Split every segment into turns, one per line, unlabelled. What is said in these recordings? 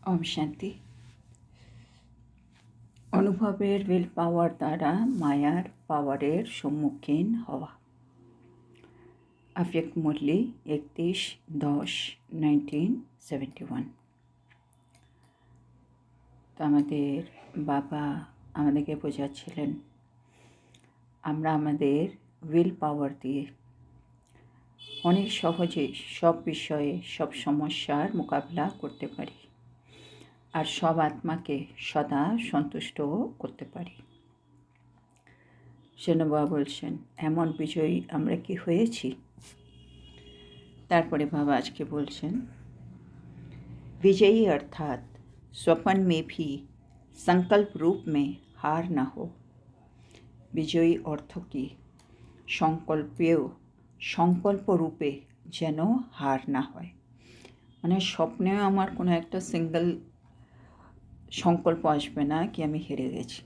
ওম শান্তি। অনুভবের উইল পাওয়ার দ্বারা মায়ার পাওয়ারের সম্মুখীন হওয়া। আফিয়াক মুরলি 31/10/1971। তো আমাদের বাবা আমাদেরকে বোঝাচ্ছিলেন আমরা আমাদের উইল পাওয়ার দিয়ে অনেক সহজেই সব বিষয়ে সব সমস্যার মোকাবিলা করতে পারি আর সব আত্মাকে সদা সন্তুষ্ট করতে পারি। সেনবা বলছেন এমন বিজয়ী আমরা কি হয়েছি। তারপরে বাবা আজকে বলছেন विजयी अर्थात स्वप्न में भी संकल्प रूप में हार न हो। বিজয়ী অর্থ কি সংকল্প রূপে যেন হার না হয়। মানে স্বপ্নেও আমার কোনো একটা সিঙ্গেল সংকল্প আসবে না কি আমি হেরে গেছি,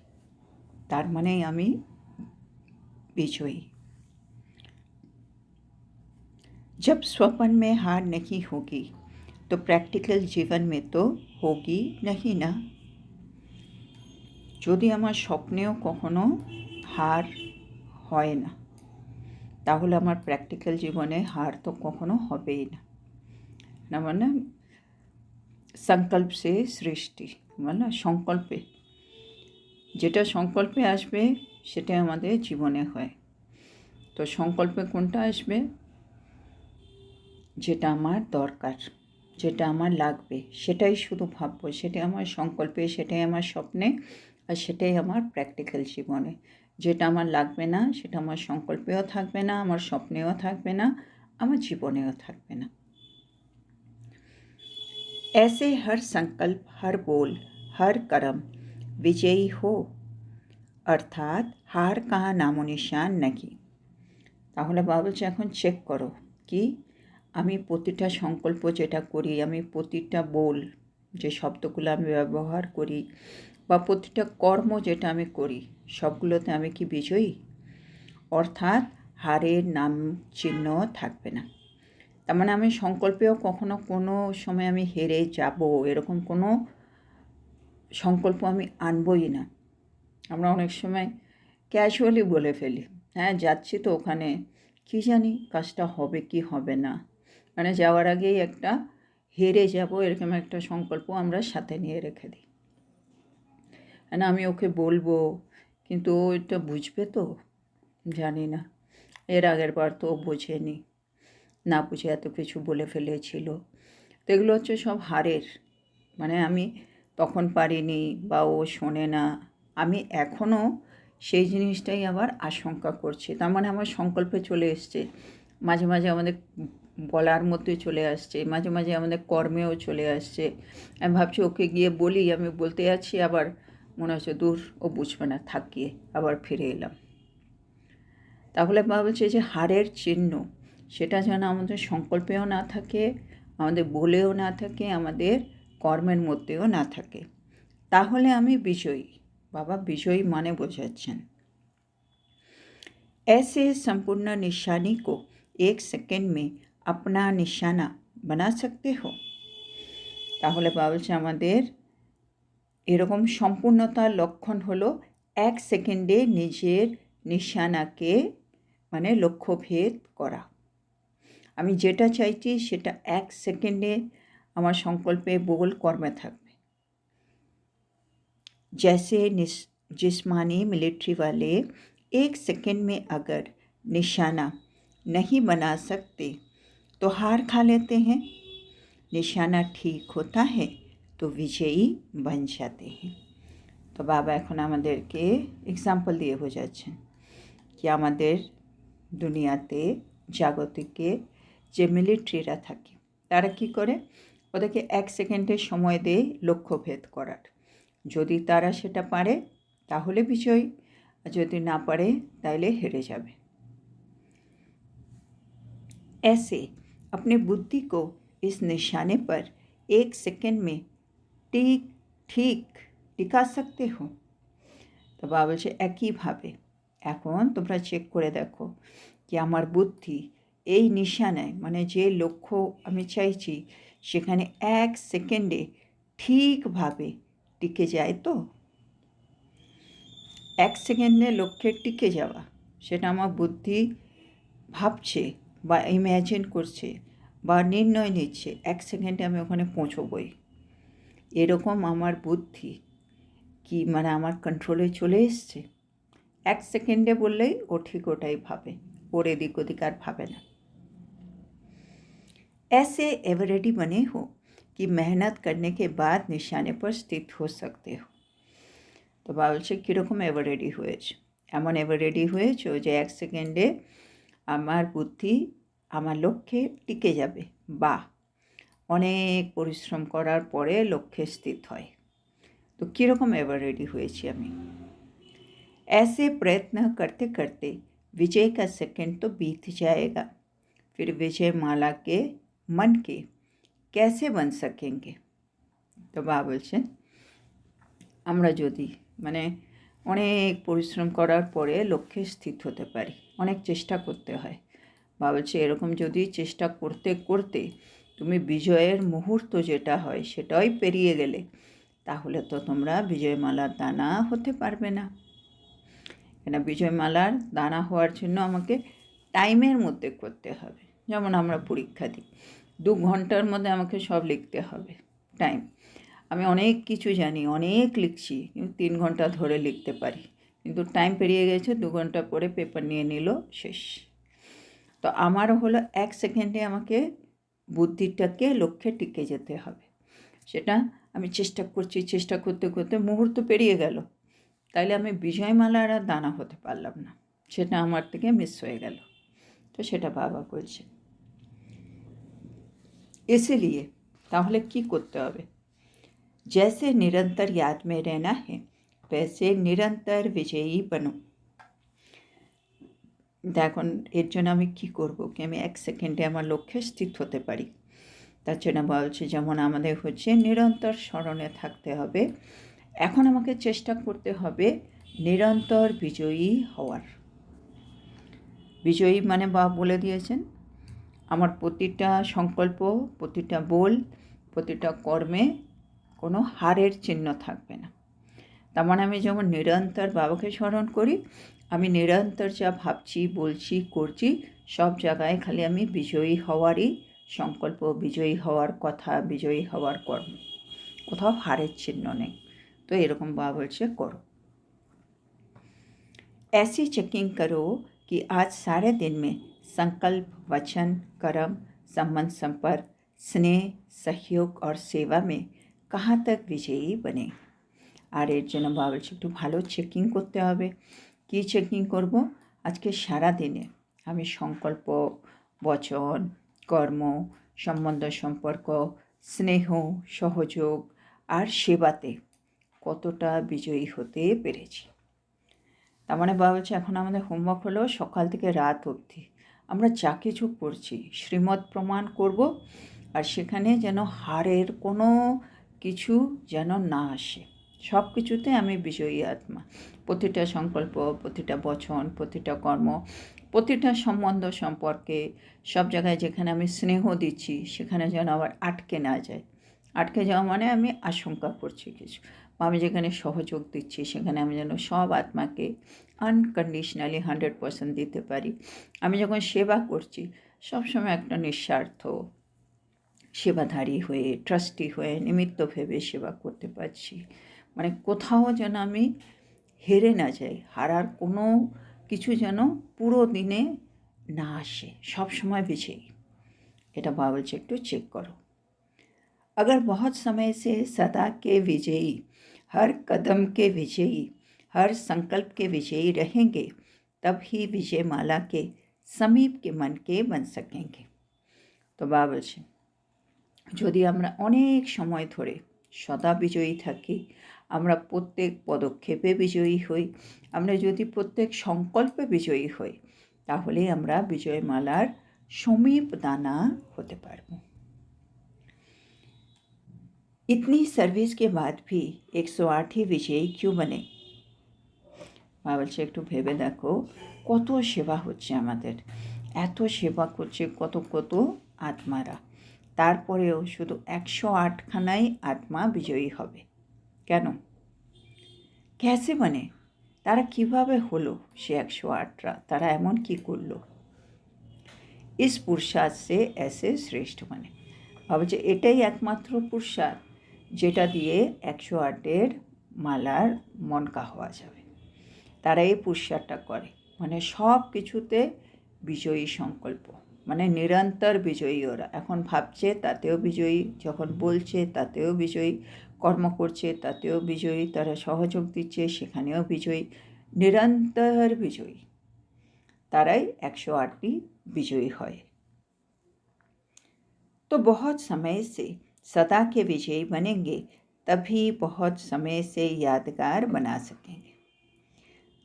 তার মানেই আমি বিজয়ী। जब स्वप्न में हार नहीं होगी तो प्रैक्टिकल जीवन में तो होगी नहीं ना। যদি আমার স্বপ্নেও কখনো হার হয় না তাহলে আমার প্র্যাকটিক্যাল জীবনে হার তো কখনো হবেই না। না মানে সংকল্প সে সৃষ্টি, মানে সংকল্পে যেটা সংকল্পে আসবে সেটা আমাদের জীবনে হয়। তো সংকল্পে কোনটা আসবে? যেটা আমার দরকার, যেটা আমার লাগবে সেটাই শুধু ভাববো, সেটাই আমার সংকল্পে, সেটাই আমার স্বপ্নে, আর সেটাই আমার প্র্যাকটিক্যাল জীবনে। যেটা আমার লাগবে না সেটা আমার সংকল্পেও থাকবে না, আমার স্বপ্নেও থাকবে না, আমার জীবনেও থাকবে না। ऐसे हर संकल्प, हर बोल, हर कर्म विजयी हो, अर्थात हार का नामो निशान नहीं। তাহলে বাবা বলছে এখন চেক করো কি আমি প্রতিটা সংকল্প যেটা করি, আমি প্রতিটা বল যে শব্দগুলো আমি ব্যবহার করি বা প্রতিটা কর্ম যেটা আমি করি সবগুলোতে আমি কি বিজয়ী? অর্থাৎ হারের নাম চিহ্ন থাকবে না। তার মানে আমি সংকল্পেও কখনো কোনো সময় আমি হেরে যাব এরকম কোনো সংকল্প আমি আনবই না। আমরা অনেক সময় ক্যাজুয়ালি বলে ফেলি, হ্যাঁ যাচ্ছি তো ওখানে কী জানি কাজটা হবে কি হবে না, মানে যাওয়ার আগেই একটা হেরে যাব এরকম একটা সংকল্প আমরা সাথে নিয়ে রেখে দিই। না আমি ওকে বলবো কিন্তু ও এটা বুঝবে তো জানি না, এর আগের বার তো ও বোঝেনি, না বুঝে এত কিছু বলে ফেলেছিল। তো এগুলো হচ্ছে সব হারের, মানে আমি তখন পারিনি বা ও শোনে না, আমি এখনও সেই জিনিসটাই আবার আশঙ্কা করছি। তার মানে আমার সংকল্পে চলে এসছে, মাঝে মাঝে আমাদের বলার মধ্যে চলে আসছে, মাঝে মাঝে আমাদের কর্মেও চলে আসছে। আমি ভাবছি ওকে গিয়ে বলি, আমি বলতে যাচ্ছি আবার মনে হচ্ছে দূর ও বুঝবে না, থাক গিয়ে আবার ফিরে এলাম। তাহলে ভাবছি যে হারের চিহ্ন সেটা যেন আমাদের সংকল্পেও না থাকে, আমাদের বলেও না থাকে, আমাদের কর্মের মধ্যেও না থাকে, তাহলে আমি বিজয়ী। বাবা বিজয়ী মানে বোঝাচ্ছেন ऐसे संपूर्ण निशानी को एक सेकेंड में अपना निशाना बना सकते हो। তাহলে বাবা বলছে আমাদের এরকম সম্পূর্ণতার লক্ষণ হলো এক সেকেন্ডে নিজের নিশানাকে মানে লক্ষ্যভেদ করা। আমি যেটা চাইছি সেটা এক সেকেন্ডে আমার সংকল্পে বহুল কর্মে থাকবে। जैसे जिस्मानी मिलिट्री वाले एक सेकेंड में अगर निशाना नहीं बना सकते तो हार खा लेते हैं, निशाना ठीक होता है तो विजयी बन जाते हैं। तो बाबा এখন আমাদেরকে এক্সাম্পল দিয়ে বোঝাচ্ছেন কি আমাদের দুনিয়াতে জাগতিকে যে মিলিটারিরা থাকে তারা কি করে, ওদেরকে এক সেকেন্ডের সময় দিয়ে লক্ষ্যভেদ করার। যদি তারা সেটা পারে তাহলে বিজয়ী, আর যদি না পারে তাহলে হেরে যাবে। ऐसे अपने बुद्धि को इस निशाने पर एक सेकेंड में ठीक टिका सकते हो। তো বাবা বলছে একইভাবে এখন তোমরা চেক করে দেখো কি আমার বুদ্ধি এই নিশানায় মানে যে লক্ষ্য আমি চাইছি সেখানে এক সেকেন্ডে ঠিকভাবে টিকে যায় তো। 1 সেকেন্ডে লক্ষ্যে টিকে যাওয়া, সেটা আমার বুদ্ধি ভাবছে বা ইম্যাজিন করছে বা নির্ণয় নিচ্ছে 1 সেকেন্ডে আমি ওখানে পৌঁছবই, এরকম আমার বুদ্ধি কি মানে আমার কন্ট্রোলে চলে এসছে। 1 সেকেন্ডে বললেই ও ঠিক ওটাই ভাবে, ওর এদিক ওদিক আর ভাবে না। ऐसे एवर रेडी बने हो कि मेहनत करने के बाद निशाने पर स्थित हो सकते हो। তো বাবা বলছে কীরকম এভার রেডি হয়েছে? এমন এভার রেডি হয়েছো যে 1 সেকেন্ডে আমার বুদ্ধি আমার লক্ষ্যে টিকে যাবে বা অনেক পরিশ্রম করার পরে লক্ষ্যে স্থিত হয়। তো কীরকম এভার রেডি হয়েছি আমি? ऐसे प्रयत्न करते करते विजय का सेकंड तो बीत जाएगा, फिर विजय माला के मन के कैसे बन सकेंगे। তো বাবা বলছেন আমরা যদি মানে অনেক পরিশ্রম করার পরে লক্ষ্যে স্থিত হতে পারি, অনেক চেষ্টা করতে হয়। বাবা বলছে এরকম যদি চেষ্টা করতে করতে তুমি বিজয়ের মুহূর্ত যেটা হয় সেটাই পেরিয়ে গেলে, তাহলে তো তোমরা বিজয়মালার দানা হতে পারবে না। কেন বিজয়মালার দানা হওয়ার জন্য আমাকে টাইমের মধ্যে করতে হবে। যেমন আমরা পরীক্ষা দিই, 2 ঘন্টার মধ্যে আমাকে সব লিখতে হবে, টাইম। আমি অনেক কিছু জানি, অনেক লিখছি, কিন্তু 3 ঘন্টা ধরে লিখতে পারি, কিন্তু টাইম পেরিয়ে গেছে, 2 ঘন্টা পরে পেপার নিয়ে নিল, শেষ। তো আমারও হলো 1 সেকেন্ডে আমাকে বুদ্ধিটাকে লক্ষ্যে টিকে যেতে হবে। সেটা আমি চেষ্টা করছি, চেষ্টা করতে করতে মুহূর্ত পেরিয়ে গেল, তাইলে আমি বিজয়মালার আর দানা হতে পারলাম না, সেটা আমার থেকে মিস হয়ে গেল। তো সেটা বাবা বলছে। इसीलिए তাহলে কি করতে হবে? जैसे निरंतर याद में रहना है वैसे निरंतर विजयी बनो। দেখুন এর জন্য আমি কী করবো কি আমি 1 সেকেন্ডে আমার লক্ষ্যে স্থিত হতে পারি, তার জন্য বলছে যেমন আমাদের হচ্ছে নিরন্তর স্মরণে থাকতে হবে। এখন আমাকে চেষ্টা করতে হবে নিরন্তর বিজয়ী হওয়ার। বিজয়ী মানে বাবা বলে দিয়েছেন আমার প্রতিটা সংকল্প, প্রতিটা বল, প্রতিটা কর্মে কোনো হারের চিহ্ন থাকবে না। তার মানে আমি যেমন নিরন্তর বাবাকে স্মরণ করি, আমি নিরন্তর যা ভাবছি, বলছি, করছি, সব জায়গায় খালি আমি বিজয়ী হওয়ারই সংকল্প, বিজয়ী হওয়ার কথা, বিজয়ী হওয়ার কর্ম, কোথাও হারের চিহ্ন নেই। তো এরকম বাবা বলছে করো। ऐसी चेकिंग करो कि आज सारे दिन में संकल्प, वचन, कर्म, संबंध, संपर्क, स्नेह, सहयोग और सेवा में कहाँ तक विजयी बने। আর এর জন্য বাবা বলছে একটু ভালো চেকিং করতে হবে। কী চেকিং করব? আজকে সারা দিনে আমি সংকল্প, বচন, কর্ম, সম্বন্ধ, সম্পর্ক, স্নেহ, সহযোগ আর সেবাতে কতটা বিজয়ী হতে পেরেছি। তার মানে বাবা বলছে এখন আমাদের হোমওয়ার্ক হলো সকাল থেকে রাত অবধি আমরা যা কিছু করছি শ্রীমৎ প্রমাণ করব, আর সেখানে যেন হারের কোনো কিছু যেন না আসে। সব কিছুতে আমি বিজয়ী আত্মা। প্রতিটা সংকল্প, প্রতিটা বচন, প্রতিটা কর্ম, প্রতিটা সম্বন্ধ সম্পর্কে, সব জায়গায় যেখানে আমি স্নেহ দিচ্ছি সেখানে যেন আবার আটকে না যায়। আটকে যাওয়া মানে আমি আশঙ্কা করছি কিছু, বা আমি যেখানে সহযোগ দিচ্ছি সেখানে আমি যেন সব আত্মাকে আনকন্ডিশনালি 100% দিতে পারি। আমি যখন সেবা করছি সবসময় একটা নিঃস্বার্থ সেবাধারী হয়ে, ট্রাস্টি হয়ে, নিমিত্ত ভেবে সেবা করতে পারছি। মানে কোথাও যেন আমি হেরে না যাই, হারার কোনো কিছু যেন পুরো দিনে না আসে, সব সময় বিজয়ী। এটা বাবা বলছে একটু চেক করো। अगर बहुत समय से सदा के विजयी, हर कदम के विजयी, हर संकल्प के विजयी रहेंगे, तब ही विजय माला के समीप के मन के बन सकेंगे। तो बाबा বলছে যদি আমরা অনেক সময় ধরে সদা বিজয়ী থাকি, আমরা প্রত্যেক পদক্ষেপে বিজয়ী হই, আমরা যদি প্রত্যেক সংকল্পে বিজয়ী হই, তাহলে আমরা বিজয়মালার সমীপ দানা হতে পারব। इतनी सर्विस के बाद भी 108 विजयी क्यों बने। বাবা বলছে একটু ভেবে দেখো কত সেবা হচ্ছে আমাদের, এত সেবা করছে কত কত আত্মারা, তারপরেও শুধু 108খানাই আত্মা বিজয়ী হবে। কেন? ক্যাসে মানে? তারা কিভাবে হলো সে 108রা? তারা এমন কি করলো? इस पुरुषार्थ से ऐसे শ্রেষ্ঠ মানে ভাবছে এটাই একমাত্র পুরুষার্থ যেটা দিয়ে 108-এর মালার মনকা হওয়া যাবে। তারা এই পুরুষার্থটা করে, মানে সব কিছুতে বিজয়ী সংকল্প, মানে নিরন্তর বিজয়ী। ওরা এখন ভাবছে তাতেও বিজয়ী, যখন বলছে তাতেও বিজয়ী, কর্ম করছে তাতেও বিজয়ী, তারা সহযোগ দিচ্ছে সেখানেও বিজয়ী, নিরন্তর বিজয়ী। তারাই 108টি বিজয়ী হয়। तो बहुत समय से सदा के विजयी बनेंगे, तभी बहुत समय से यादगार बना सकेंगे।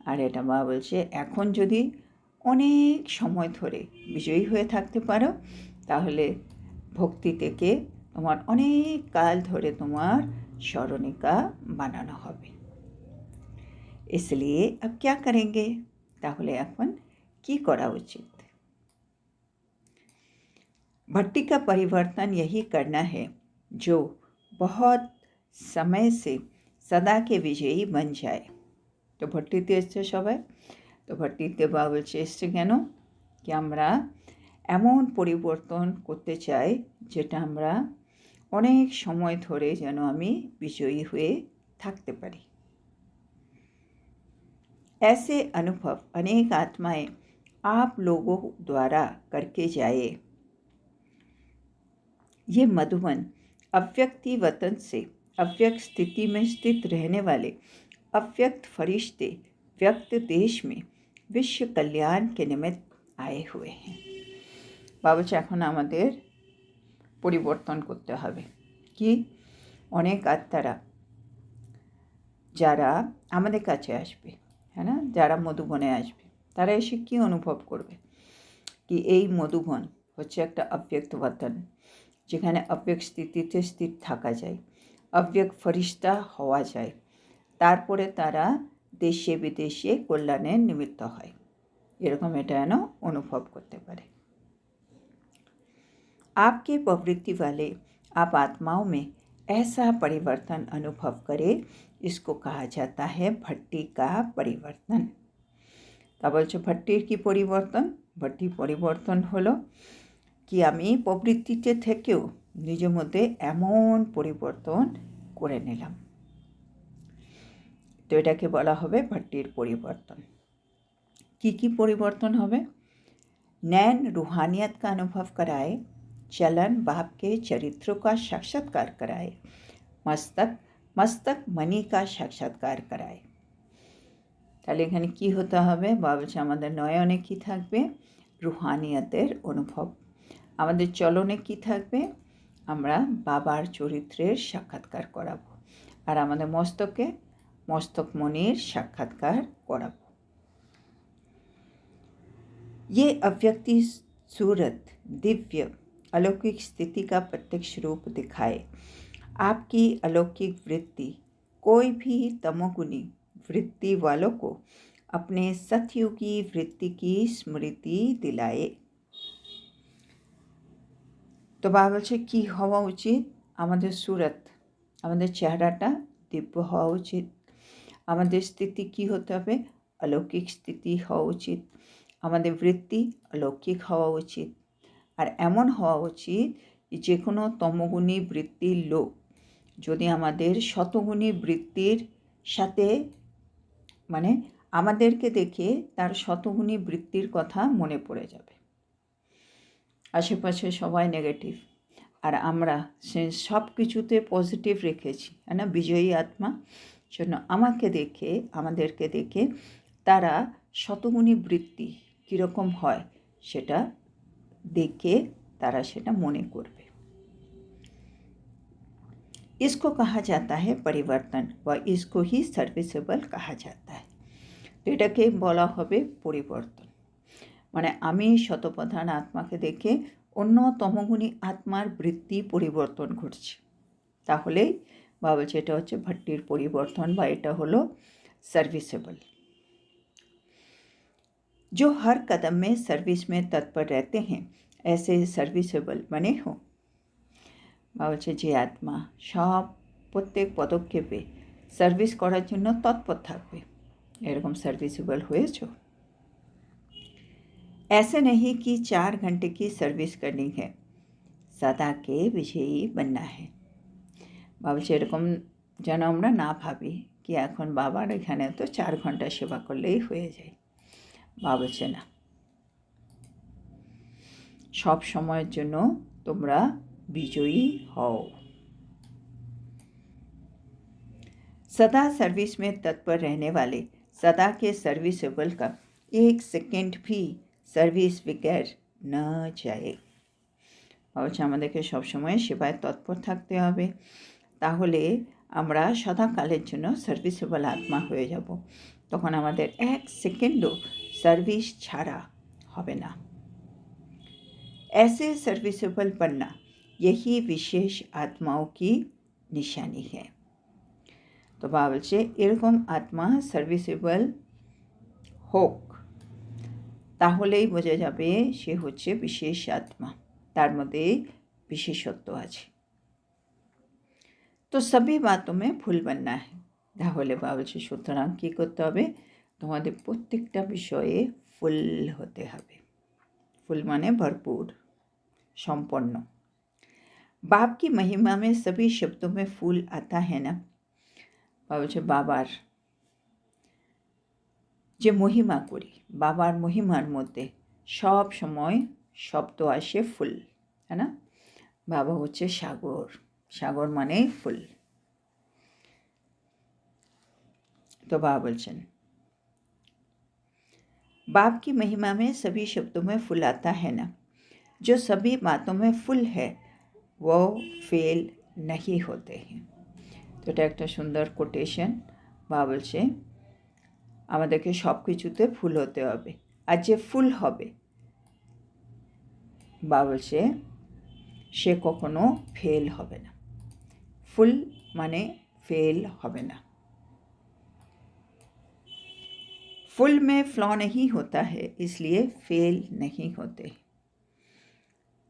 আর এটা মা বলছে এখন যদি অনেক সময় ধরে বিজয়ী হয়ে থাকতে পারো তাহলে ভক্তি থেকে তোমার অনেক কাল ধরে তোমার স্মরণিকা বানানো হবে। इसलिए अब क्या करेंगे? তাহলে এখন কি করা উচিত? भट्टी का परिवर्तन यही करना है जो बहुत समय से सदा के विजयी बन जाए। তো ভট্টিতে এসছে সবাই, তো ভট্টিতে বা বলছে এসছে কেন? কি আমরা এমন পরিবর্তন করতে চাই যেটা আমরা অনেক সময় ধরে যেন আমি বিজয়ী হয়ে থাকতে পারি। ऐसे अनुभव अनेक आत्माएं आप लोगों द्वारा करके जाए। ये मधुबन अव्यक्ति वतन से अव्यक्त स्थिति में स्थित रहने वाले अव्यक्त फरिश्ते व्यक्त देश में विश्व कल्याण के निमित्त आए हुए हैं। বাবা এখন আমাদের পরিবর্তন করতে হবে। কি? অনেক আত্মারা যারা আমাদের কাছে আসবে, হ্যাঁ না, যারা মধুবনে আসবে, তারা এসে কী অনুভব করবে? কি এই মধুবন হচ্ছে একটা অব্যক্ত বতন, যেখানে অব্যক্ত স্থিতিতে স্থির থাকা যায়, অব্যক্ত ফরিস্তা হওয়া যায়, তারপরে তারা দেশে বিদেশে কল্যাণের নিমিত্ত হয়, এরকম এটা যেন অনুভব করতে পারে। आपके प्रवृत्ति वाले आप आत्माओं में ऐसा परिवर्तन अनुभव करे, इसको कहा जाता है भट्टी का परिवर्तन। তা বলছে ভট্টির কি পরিবর্তন? ভট্টি পরিবর্তন হলো কি আমি প্রবৃত্তিতে থেকেও নিজের মধ্যে এমন পরিবর্তন করে নিলাম। তো এটাকে বলা হবে ভট্টির পরিবর্তন। কি কি পরিবর্তন হবে? नैन रूहानियत का अनुभव कराए, चलन बाप के चरित्रों का साक्षात्कार कराए, मस्तक मणि का साक्षात्कार कराए। তাহলে এখানে কি হতে হবে? বাবা আমাদের নয়নে কি থাকবে? রুহানিয়তের অনুভব। আমাদের চলনে কি থাকবে? আমরা বাবার চরিত্রের সাক্ষাৎকার করাবো, আর আমাদের মস্তকে মস্তকমণির সাক্ষাৎকার করাবো। ये अव्यक्ति सूरत दिव्य अलौकिक स्थिति का प्रत्यक्ष रूप दिखाए। आपकी अलौकिक वृत्ति कोई भी तमोगुनी वृत्ति वालों को अपने सतयुगी वृत्ति की स्मृति दिलाए। तो বাবা বলছে কি হওয়া উচিত? আমাদের সুরত, আমাদের চেহারাটা দিব্য হওয়া উচিত। আমাদের স্থিতি কি হতে হবে? অলৌকিক স্থিতি হওয়া উচিত। আমাদের বৃত্তি অলৌকিক হওয়া উচিত, আর এমন হওয়া উচিত যে কোনো তমগুণী বৃত্তির লোক যদি আমাদের শতগুণী বৃত্তির সাথে, মানে আমাদেরকে দেখে তার শতগুণী বৃত্তির কথা মনে পড়ে যাবে। আশেপাশে সবাই নেগেটিভ, আর আমরা সে সব কিছুতে পজিটিভ রেখেছি, হ্যাঁ না, বিজয়ী আত্মা। জন্য আমাকে দেখে, আমাদেরকে দেখে তারা শতগুণী বৃত্তি কীরকম হয় সেটা দেখে তারা সেটা মনে করবে। इसको कहा जाता है परिवर्तन व इसको ही सर्विसेबल कहा जाता है। তো এটাকে বলা হবে পরিবর্তন। মানে আমি শতপ্রধান আত্মাকে দেখে অন্য তমগুণী আত্মার বৃত্তি পরিবর্তন ঘটছে, তাহলেই বা বলছে এটা হচ্ছে ভট্টির পরিবর্তন, বা এটা হলো সার্ভিসেবল। जो हर कदम में सर्विस में तत्पर रहते हैं, ऐसे सर्विसेबल बने हो। বা বলছে যে আত্মা সব প্রত্যেক পদক্ষেপে সার্ভিস করার জন্য তৎপর থাকবে, এরকম সার্ভিসেবল হয়েছো? ऐसे नहीं कि 4 घंटे की सर्विस करनी है, सदा के विजयी बनना है। ভাবছে এরকম যেন আমরা না ভাবি কি এখন বাবার এখানে তো 4 ঘন্টা সেবা করলেই হয়ে যায়। ভাবছে না, সব সময়ের জন্য তোমরা বিজয়ী হও। सदा सर्विस में तत्पर रहने वाले सदा के सर्विसेबल का 1 सेकेंड भी সার্ভিস বেকার না যায়। অবশ্য আমাদেরকে সবসময় সেবায় তৎপর থাকতে হবে, তাহলে আমরা সদাকালের জন্য সার্ভিসেবল আত্মা হয়ে যাব। তখন আমাদের 1 সেকেন্ডও সার্ভিস ছাড়া হবে না। ऐसे सर्विसेबल बनना यही विशेष आत्माओं की निशानी है। তো বাবা বলছে এরকম আত্মা সার্ভিসেবল হোক, তাহলেই বোঝা যাবে সে হচ্ছে বিশেষ আত্মা, তার মধ্যে বিশেষত্ব আছে। তো সবই বাতों में ফুল बनना है। তাহলে বাবা বলছে সুতরাং কী করতে হবে, তোমাদের প্রত্যেকটা বিষয়ে ফুল হতে হবে। ফুল মানে ভরপুর, সম্পন্ন। बाप की महिमा में सभी शब्दों में फूल आता है ना। বাবা বলছে বাবার যে মহিমা করি, বাবার মহিমার মধ্যে সব সময় শব্দ আসে ফুল, है ना। বাবা হচ্ছে সাগর, সাগর মানে ফুল। तो बाबा बोलचन बाप की महिमा में सभी शब्दों में फुल आता है ना, जो सभी बातों में फुल है वो फेल नहीं होते हैं। तो এটা একটা সুন্দর কোটেশন। বাবা বলছে আমাদেরকে সব কিছুতে ফুল হতে হবে, আর যে ফুল হবে বাবা বলছে সে কখনো ফেল হবে না। ফুল মানে ফেল হবে না। फुल में फ्लॉ नहीं होता है, इसलिए फेल नहीं होते।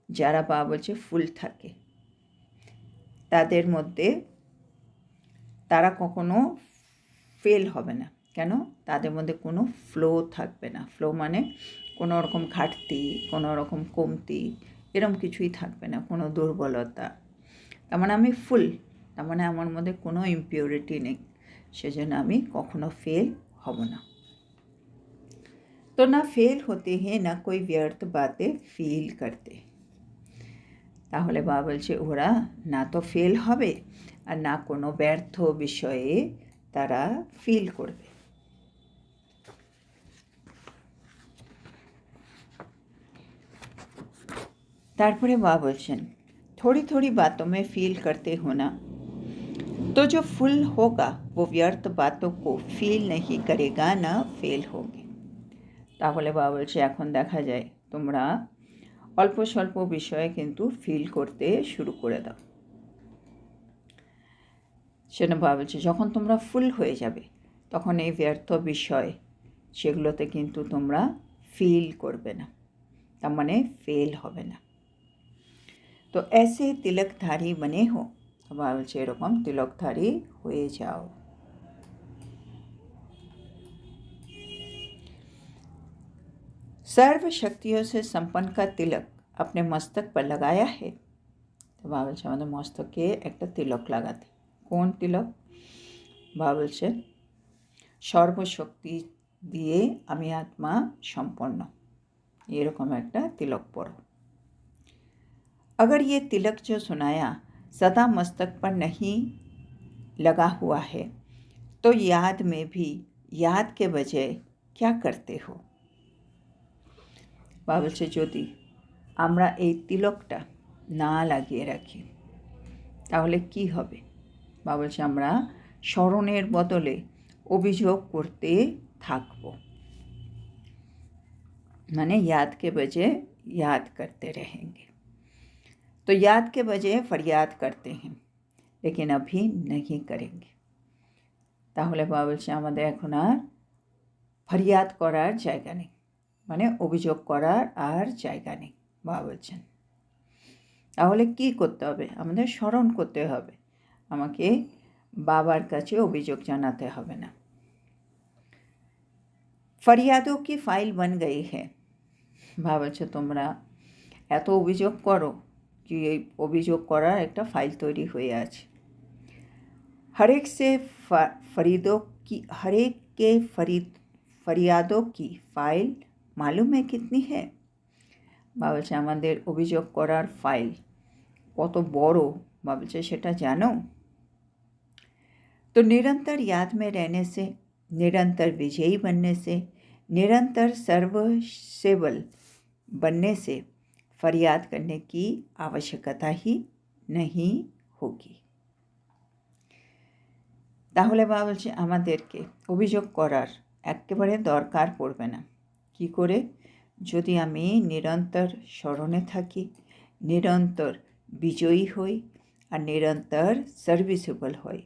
যারা বাবা বলছে ফুল থাকে তাদের মধ্যে তারা কখনো ফেল হবে না। কেন? তাদের মধ্যে কোনো ফ্লো থাকবে না। ফ্লো মানে কোনো রকম ঘাটতি, কোনো রকম কমতি, এরকম কিছুই থাকবে না, কোনো দুর্বলতা। তার মানে আমি ফুল, তার মানে আমার মধ্যে কোনো ইমপিউরিটি নেই, সেজন্য আমি কখনো ফেল হব না। तो ना फेल होते हैं ना कोई व्यर्थ बातें फील करते। তাহলে বাবা বলছে ওরা না তো ফেল হবে আর না কোনো ব্যর্থ বিষয়ে তারা ফিল করবে। তারপরে বাবা বলছেন थोड़ी थोड़ी बातों में फील करते हो ना, तो जो फुल होगा वो व्यर्थ बातों को फील नहीं करेगा, ना फेल होगी। তাহলে বাবা বলছে এখন দেখা যায় তোমরা অল্প স্বল্প বিষয়ে কিন্তু ফিল করতে শুরু করে দাও। সেটা বাবা বলছে যখন তোমরা ফুল হয়ে যাবে তখন এই ব্যর্থ বিষয় সেগুলোতে কিন্তু তোমরা ফিল করবে না, তার মানে ফেল হবে না। তো ऐसे तिलकधारी बने हो। বাবা বলছে এরকম তিলকধারী হয়ে যাও। सर्व शक्तियों से संपन्न का तिलक अपने मस्तक पर लगाया है। तो বাবা বলছে আমাদের মস্তকে একটা তিলক লাগাতে। কোন তিলক? বাবা বলছে সর্বশক্তি দিয়ে আমি আত্মা সম্পন্ন, এরকম একটা তিলক পড়ো। अगर ये तिलक जो सुनाया सदा मस्तक पर नहीं लगा हुआ है तो याद में भी याद के बजाय क्या करते हो। বাবা বলছে যদি আমরা এই তিলকটা না লাগিয়ে রাখি তাহলে কি হবে। বাবা বলছে আমরা স্মরণের বদলে অভিযোগ করতে থাকব, মানে याद के बजाय याद करते रहेंगे। तो याद के बजाय फरियाद करते हैं लेकिन अभी नहीं करेंगे। তাহলে বাবা বলছে আমাদের এখন আর ফরিয়াদ করার জায়গা নেই, মানে অভিযোগ করার আর জায়গা নেই। বাবা বলছেন তাহলে কী করতে হবে? আমাদের স্মরণ করতে হবে, আমাকে বাবার কাছে অভিযোগ জানাতে হবে না। ফরিয়াদো কি ফাইল বন গই হ্যাঁ। ভাবছো তোমরা এত অভিযোগ করো যে এই অভিযোগ করার একটা ফাইল তৈরি হয়ে আছে। हरेक से फरीदों की हरेक के फरियादों की फाइल मालूम है कितनी है? বলছে আমাদের অভিযোগ করার ফাইল কত বড় বলছে সেটা জানো? तो निरंतर याद में रहने से, निरंतर विजयी बनने से, निरंतर सर्वसेवल बनने से फरियाद करने की आवश्यकता ही नहीं होगी। তাহলে বাবা বলছে আমাদেরকে অভিযোগ করার একেবারে দরকার পড়বে না। কি করে? যদি আমি নিরন্তর স্মরণে থাকি, নিরন্তর বিজয়ী হই আর নিরন্তর সার্ভিসেবল হই,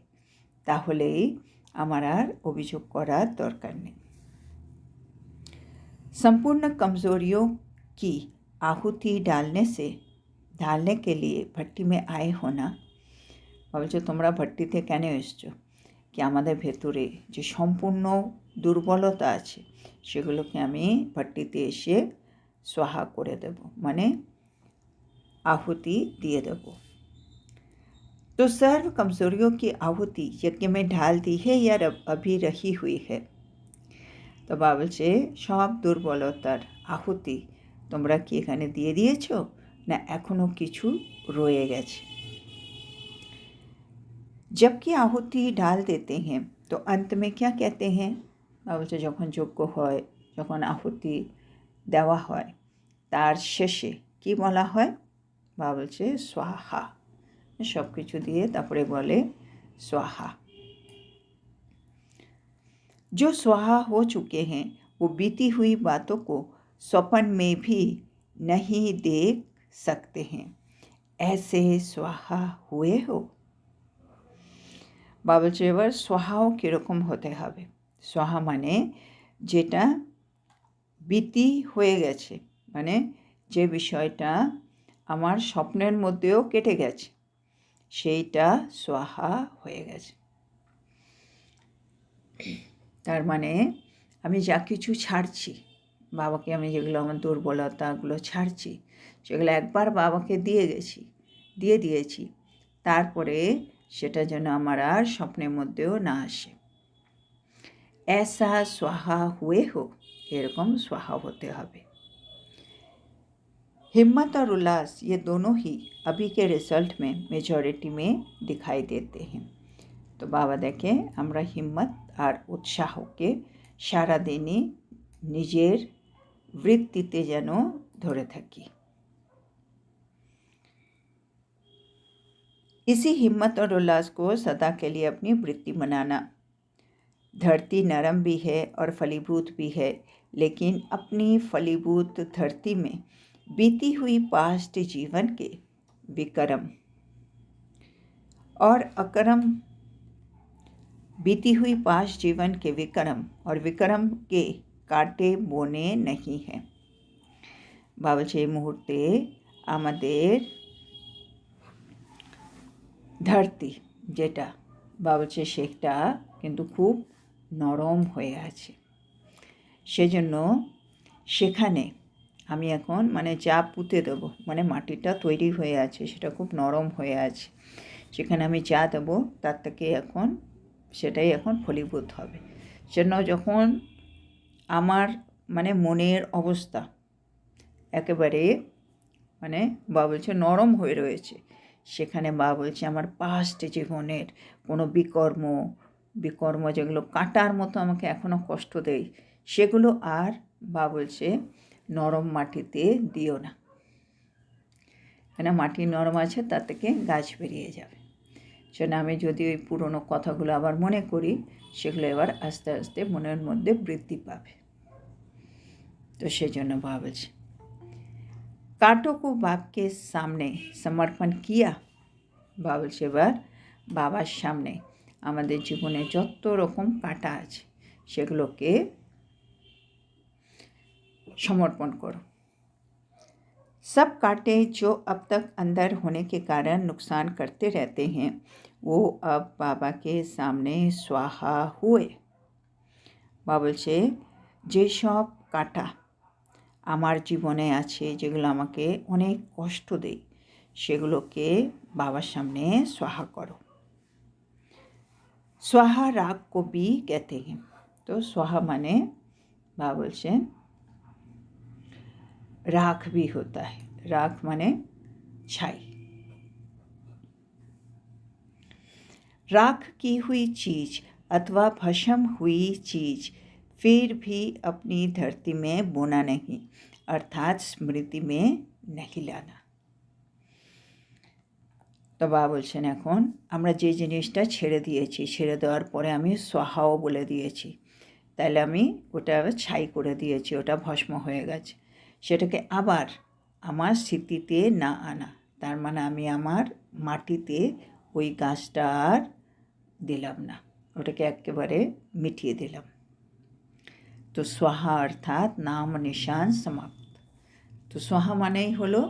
তাহলেই আমার আর অভিযোগ করার দরকার নেই। संपूर्ण कमजोरियों की आहुति डालने के लिए भट्टी में आए हो ना। বলছে তোমরা ভট্টিতে কেন এসছো? কি আমাদের ভেতরে যে সম্পূর্ণ দুর্বলতা আছে সেগুলোকে আমি ভট্টিতে এসে स्वाहा করে দেব, মানে आहुति दिए देव। तो सर्व कमजोरियों की आहुति यज्ञ में ढाल दी है या अभी रही हुई है। तो बाबा বলছে সব দুর্বলতার আহুতি তোমরা কি এখানে দিয়ে দিয়েছো না এখনো কিছু রয়ে গেছে। जबकि आहुति डाल देते हैं तो अंत में क्या कहते हैं? बाबा বলছে যখন যজ্ঞ হয়, যখন আহুতি দেওয়া হয় তার শেষে কি বলা হয়? বাবা বলছে स्वाहा। सब কিছু দিয়ে তারপরে বলে स्वाहा। जो स्वाहा हो चुके हैं वो बीती हुई बातों को स्वप्न में भी नहीं देख सकते हैं। ऐसे स्वाहा हुए हो। বাবা বলছে এবার সোহাও কীরকম হতে হবে? সোহা মানে যেটা বিতি হয়ে গেছে, মানে যে বিষয়টা আমার স্বপ্নের মধ্যেও কেটে গেছে সেইটা সোহা হয়ে গেছে। তার মানে আমি যা কিছু ছাড়ছি, বাবাকে আমি যেগুলো আমার দুর্বলতাগুলো ছাড়ছি সেগুলো একবার বাবাকে দিয়ে দিয়েছি, তারপরে সেটা যেন আমার আর স্বপ্নের মধ্যেও না আসে। ऐसा स्वाहा हुए हो, এরকম स्वाहा होते হবে। हिम्मत और उल्लास ये दोनों ही अभी के रिजल्ट में मेजॉरिटी में दिखाई देते हैं। तो बाबा देखे আমরা হিম্মত আর উৎসাহকে সারা দিনই নিজের বৃত্তিতে যেন ধরে থাকি। इसी हिम्मत और उल्लास को सदा के लिए अपनी वृत्ति बनाना। धरती नरम भी है और फलीभूत भी है, लेकिन अपनी फलीभूत धरती में बीती हुई पास्ट जीवन के विक्रम और अकरम, बीती हुई पास्ट जीवन के विक्रम और विक्रम के काटे बोने नहीं हैं। बाबा এই মুহূর্তে আমাদের ধরতি যেটা বাবা বলছে সেটা কিন্তু খুব নরম হয়ে আছে, সেজন্য সেখানে আমি এখন মানে যা পুঁতে দেবো, মানে মাটিটা তৈরি হয়ে আছে সেটা খুব নরম হয়ে আছে, সেখানে আমি যা দেবো তার থেকে এখন সেটাই এখন ফলীভূত হবে। সেজন্য যখন আমার মানে মনের অবস্থা একেবারে মানে বাবা বলছে নরম হয়ে রয়েছে, সেখানে বাবা বলছে আমার পাস্ট জীবনের কোনো বিকর্ম যেগুলো কাটার মতো আমাকে এখনও কষ্ট দেয় সেগুলো আর বাবা বলছে নরম মাটিতে দিও না, কেন মাটি নরম আছে তার থেকে গাছ বেরিয়ে যাবে। সেজন্য আমি যদি ওই পুরনো কথাগুলো আবার মনে করি সেগুলো এবার আস্তে আস্তে মনের মধ্যে বৃদ্ধি পাবে। তো সেজন্য বাবা বলছে कांटों को बाप के सामने समर्पण किया। বাবা বলছে এবার বাবার সামনে আমাদের জীবনে যত রকম কাঁটা আছে সেগুলোকে সমর্পণ করো। सब कांटे जो अब तक अंदर होने के कारण नुकसान करते रहते हैं वो अब बाबा के सामने स्वाहा हुए। বাবা বলছে যেসব কাঁটা আমার জীবনে আছে, যেগুলো আমাকে অনেক কষ্ট দেয়, সেগুলোকে বাবার সামনে स्वाहा करो। स्वाहा राग को भी कहते हैं। तो स्वाहा माने बाबा बोलছেন राख भी होता है। राख माने छाई। राख की हुई चीज अथवा भस्म हुई चीज फिर भी अपनी धरती में बोना नहीं, अर्थात स्मृति में नहीं लाना। তো বাবা বলছেন এখন আমরা যে জিনিসটা ছেড়ে দিয়েছি, ছেড়ে দেওয়ার পরে আমি সোহাও বলে দিয়েছি, তাহলে আমি ওটা ছাই করে দিয়েছি, ওটা ভস্ম হয়ে গেছে, সেটাকে আবার আমার স্মৃতিতে না আনা, তার মানে আমি আমার মাটিতে ওই গাছটা আর দিলাম না, ওটাকে একেবারে মিটিয়ে দিলাম। তো সোহা অর্থাৎ নাম নিশান সমাপ্ত। তো সোহা মানেই হলো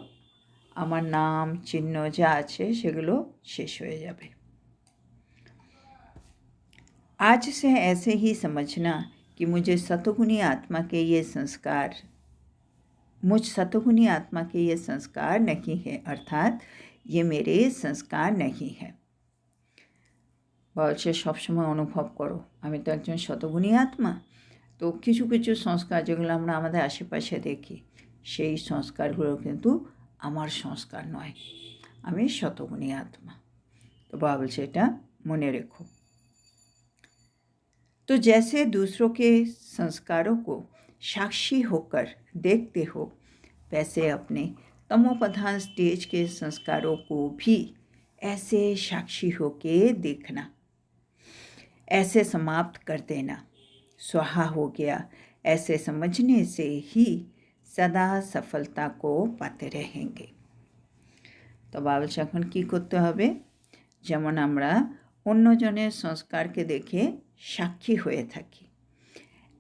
আমার নাম চিহ্ন যা আছে সেগুলো শেষ হয়ে যাবে। आज से ऐसे ही समझना कि मुझे सतोगुणी आत्मा के ये संस्कार नहीं है, अर्थात ये मेरे संस्कार नहीं है। বলছে সবসময় অনুভব করো আমি তো একজন শতগুণী আত্মা, তো কিছু কিছু সংস্কার যেগুলো আমরা আমাদের আশেপাশে দেখি সেই সংস্কারগুলো কিন্তু আমার সংস্কার নয়, আমি শতগুণী আত্মা। তো বাবা বলছে এটা মনে রেখো। तो जैसे दूसरों के संस्कारों को साक्षी होकर देखते हो, वैसे अपने तमोप्रधान स्टेज के संस्कारों को भी ऐसे साक्षी होके देखना, ऐसे समाप्त कर देना। स्वाहा हो गया ऐसे समझने से ही सदा सफलता को पाते रहेंगे। तो বাবা বলছে এখন কী করতে হবে, যেমন আমরা অন্যজনের সংস্কারকে দেখে সাক্ষী হয়ে থাকি,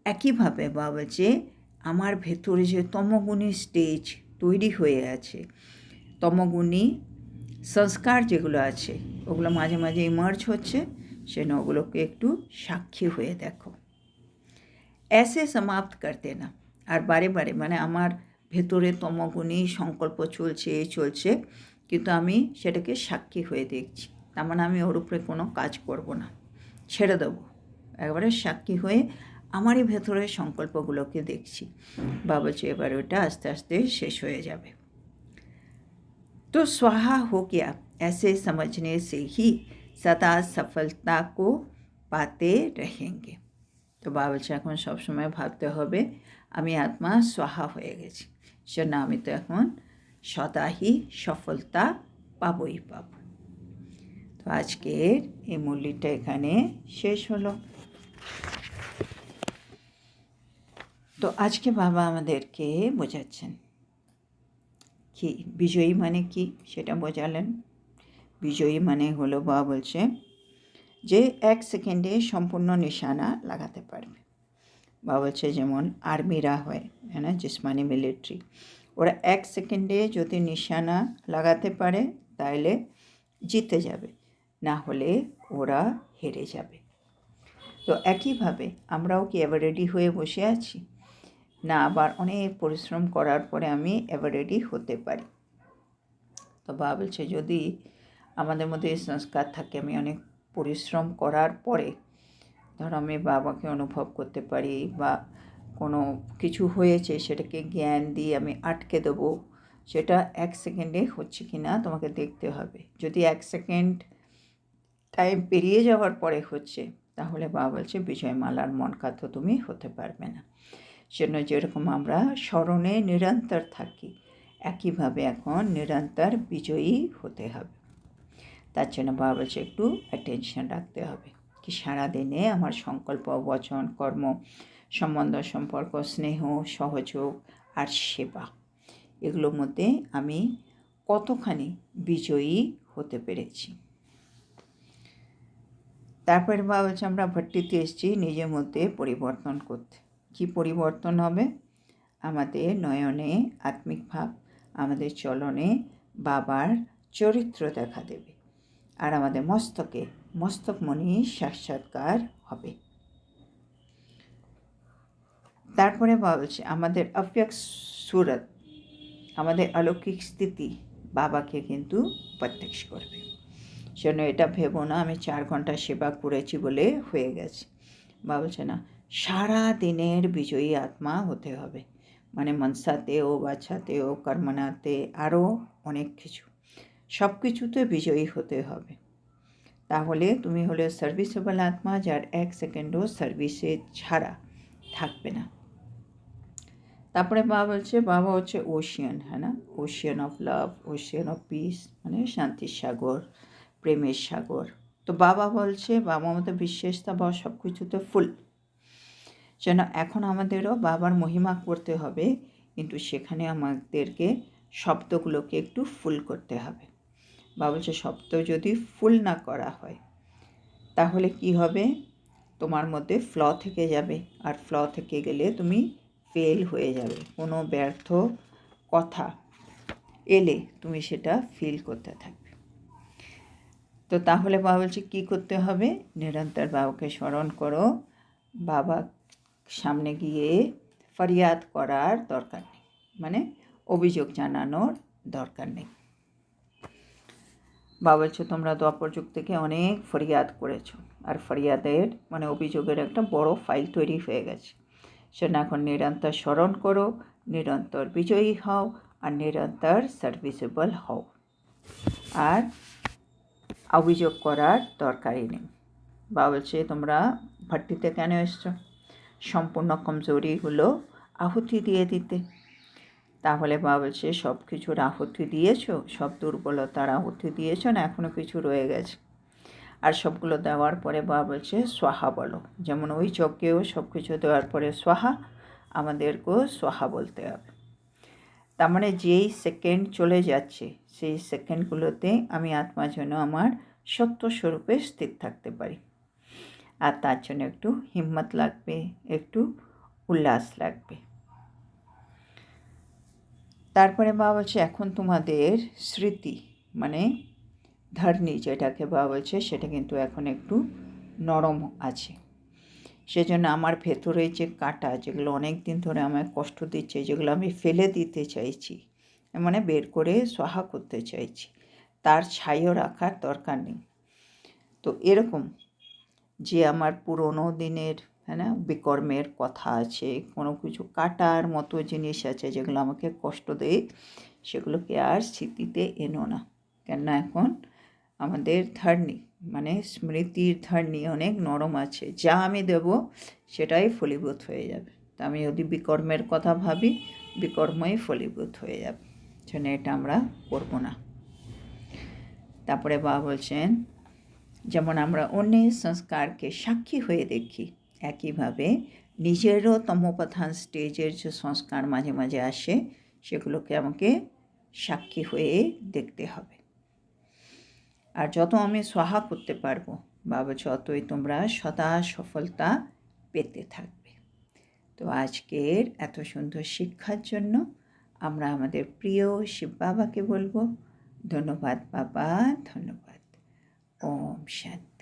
একইভাবে বাবা বলছে আমার ভেতরে যে তমগুণী স্টেজ তৈরি হয়ে আছে, তমগুণী সংস্কার যেগুলো আছে ওগুলো মাঝে মাঝে ইমার্জ হচ্ছে, সেজন্য ওগুলোকে একটু সাক্ষী হয়ে দেখো। এসে সমাপ্ত করতে না, আর বারে বারে মানে আমার ভেতরে তমগুণী সংকল্প চলছে কিন্তু আমি সেটাকে সাক্ষী হয়ে দেখছি, তার মানে আমি ওর উপরে কোনো কাজ করব না, ছেড়ে দেবো, একবারে সাক্ষী হয়ে আমারই ভেতরের সংকল্পগুলোকে দেখছি। বাবা বলছে এবার ওটা আস্তে আস্তে শেষ হয়ে যাবে। तो स्वाहा हो गया ऐसे समझने से ही सदा सफलता को पाते रहेंगे। তো বাবা বলছে এখন সবসময় ভাবতে হবে আমি আত্মা स्वाहा হয়ে গেছি, সেজন্য আমি তো এখন সদাই সফলতা পাবই পাব। তো আজকের এই মুরলিটা এখানে শেষ হলো। তো আজকে বাবা আমাদেরকে বোঝাচ্ছেন কি বিজয়ী মানে কি সেটা বোঝালেন। বিজয়ী মানে হলো বাবা বলছে যে 1 সেকেন্ডে সম্পূর্ণ নিশানা লাগাতে পারবে। বাবা বলছে যেমন আর্মিরা হয় না, জিসমানি মিলিটারি, ওরা 1 সেকেন্ডে যদি নিশানা লাগাতে পারে তাহলে জিতে যাবে, না হলে ওরা হেরে যাবে। তো একইভাবে আমরাও কি এবার রেডি হয়ে বসে আছি না, আবার অনেক পরিশ্রম করার পরে আমি এবার রেডি হতে পারি। তো বাবা বলছে যদি আমাদের মধ্যে এই সংস্কার থাকে আমি অনেক পরিশ্রম করার পরে ধরো আমি বাবাকে অনুভব করতে পারি বা কোনো কিছু হয়েছে সেটাকে জ্ঞান দিয়ে আমি আটকে দেবো, সেটা 1 সেকেন্ডে হচ্ছে কি না তোমাকে দেখতে হবে। যদি 1 সেকেন্ড টাইম পেরিয়ে যাওয়ার পরে হচ্ছে তাহলে বাবা বলছে বিজয়মালার মনকাত তুমি হতে পারবে না। সেজন্য যেরকম আমরা স্মরণে নিরন্তর থাকি একইভাবে এখন নিরন্তর বিজয়ী হতে হবে। তার জন্য বাবা বলছে একটু অ্যাটেনশন রাখতে হবে কি সারাদিনে আমার সংকল্প বচন কর্ম সম্বন্ধ সম্পর্ক স্নেহ সহযোগ আর সেবা এগুলোর মধ্যে আমি কতখানি বিজয়ী হতে পেরেছি। তারপরে বাবা বলছে আমরা ভট্টিতে এসেছি নিজের মধ্যে পরিবর্তন করতে। কি পরিবর্তন হবে? আমাদের নয়নে আত্মিক ভাব, আমাদের চলনে বাবার চরিত্র দেখা দেবে, আর আমাদের মস্তকমণি সাক্ষাৎকার হবে। তারপরে বলছে আমাদের অব্যক্ত সুরত, আমাদের অলৌকিক স্থিতি বাবাকে কিন্তু প্রত্যক্ষ করবে। সেজন্য এটা ভেবো না আমি 4 ঘন্টা সেবা করেছি বলে হয়ে গেছে। বাবা বলছে না, সারা দিনের বিজয়ী আত্মা হতে হবে, মানে মনসাতেও, বাচ্চাতেও, কর্মনাতে, আরও অনেক কিছু, সব কিছুতে বিজয়ী হতে হবে। তাহলে তুমি হলে সার্ভিসেবল আত্মা, যার 1 সেকেন্ডও সার্ভিসে ছাড়া থাকবে না। তারপরে বাবা হচ্ছে ওশিয়ান, হ্যাঁ না, Ocean of love, Ocean of piece, মানে শান্তির সাগর, প্রেমের সাগর। তো বাবা বলছে, বাবা আমাদের বিশ্বাসতা বা সব কিছুতে ফুল, যেন এখন আমাদেরও বাবার মহিমা করতে হবে, কিন্তু সেখানে আমাদেরকে শব্দগুলোকে একটু ফুল করতে হবে। বাবা বলছে শব্দ যদি ফুল না করা হয় তাহলে কি হবে, তোমার মধ্যে ফ্ল থেকে যাবে, আর ফ্ল থেকে গেলে তুমি ফেল হয়ে যাবে। কোনো ব্যর্থ কথা এলে তুমি সেটা ফিল করতে থাকবে। তো তাহলে বাবা বলছে কী করতে হবে, নিরন্তর বাবাকে স্মরণ করো। বাবা সামনে গিয়ে ফরিয়াদ করার দরকার নেই, মানে অভিযোগ জানানোর দরকার নেই। বাবা বলছে তোমরা দ্বাপর যুগ থেকে অনেক ফরিয়াদ করেছো, আর ফরিয়াদের মানে অভিযোগের একটা বড় ফাইল তৈরি হয়ে গেছে। সেটা এখন নিরন্তর স্মরণ করো, নিরন্তর বিজয়ী হও, আর নিরন্তর সার্ভিসেবল হও, আর অভিযোগ করার দরকারই নেই। বাবা বলছে তোমরা ভাট্টিতে কেন এসছো, সম্পূর্ণ কমজোরিগুলো আহুতি দিয়ে দিতে। তাহলে বাবা বলছে সব কিছুর আহুতি দিয়েছো, সব দুর্বলতার আহুতি দিয়েছো না, এখনও কিছু রয়ে গেছে। আর সবগুলো দেওয়ার পরে বাবা বলছে সোহা বলো, যেমন ওই যজ্ঞেও সব কিছু দেওয়ার পরে সোহা, আমাদেরকেও সোহা বলতে হবে। তার মানে যেই সেকেন্ড চলে যাচ্ছে সেই সেকেন্ডগুলোতে আমি আত্মা যেন আমার সত্য স্বরূপে স্থির থাকতে পারি, আর তার জন্য একটু হিম্মত লাগবে, একটু উল্লাস লাগবে। তারপরে বাবা বলছে এখন তোমাদের স্মৃতি মানে ধর্ণী যেটাকে বাবা বলছে সেটা কিন্তু এখন একটু নরম আছে। সেজন্য আমার ভেতরে যে কাঁটা, যেগুলো অনেক দিন ধরে আমায় কষ্ট দিচ্ছে, যেগুলো আমি ফেলে দিতে চাইছি, মানে বের করে সোহা করতে চাইছি, তার ছাইও রাখার দরকার নেই। তো এরকম যে আমার পুরনো দিনের, হ্যাঁ না, বিকর্মের কথা আছে, কোনো কিছু কাটার মতো জিনিস আছে যেগুলো আমাকে কষ্ট দেয়, সেগুলোকে আর স্মৃতিতে এনো না। কেননা এখন আমাদের ধর্ণী মানে স্মৃতির ধর্ণী অনেক নরম আছে, যা আমি দেব সেটাই ফলীভূত হয়ে যাবে। তা আমি যদি বিকর্মের কথা ভাবি, বিকর্মই ফলীভূত হয়ে যাবে, সেজন্য এটা আমরা করব না। তারপরে বাবা বলছেন যেমন আমরা অন্যের সংস্কারকে সাক্ষী হয়ে দেখি, একইভাবে নিজেরও তমোপ্রধান স্টেজের যে সংস্কার মাঝে মাঝে আসে সেগুলোকে আমাকে সাক্ষী হয়ে দেখতে হবে। আর যত আমি সোহা করতে পারবো বাবা, যতই তোমরা সদা সফলতা পেতে থাকবে। তো আজকের এত সুন্দর শিক্ষার জন্য আমরা আমাদের প্রিয় শিব বাবাকে বলবো ধন্যবাদ বাবা, ধন্যবাদ। ওম শান্তি।